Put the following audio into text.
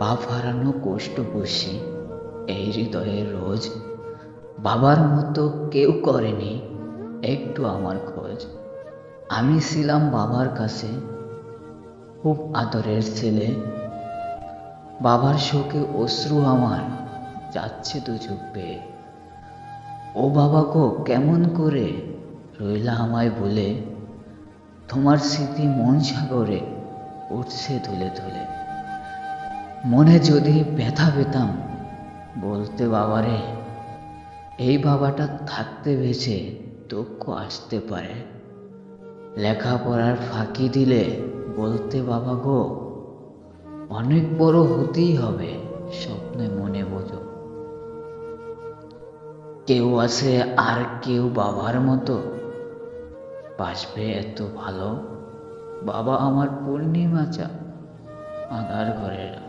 বাপ হারানো কষ্ট বুঝি এই হৃদয়ে রোজ। বাবার মতো কেউ করেনি একটু আমার খোঁজ। আমি ছিলাম বাবার কাছে খুব আদরের ছেলে। বাবার শোকে অশ্রু আমার যাচ্ছে দু চোখ বেয়ে। ও বাবা গো, কেমন করে রইলা আমায় বলে? তোমার স্মৃতি মন সাগরে উঠছে ধুলে ধুলে। মনে যদি ব্যথা পেতাম বলতে বাবারে, এই বাবাটা থাকতে বেঁচে দুঃখ আসতে পারে। লেখাপড়ার ফাঁকি দিলে বলতে বাবা গো, অনেক বড় হতেই হবে স্বপ্নে মনে বোঝো। কেউ আছে আর কেউ বাবার মতো বাসবে এত ভালো। বাবা আমার পূর্ণিমা চা আঁধার ঘরের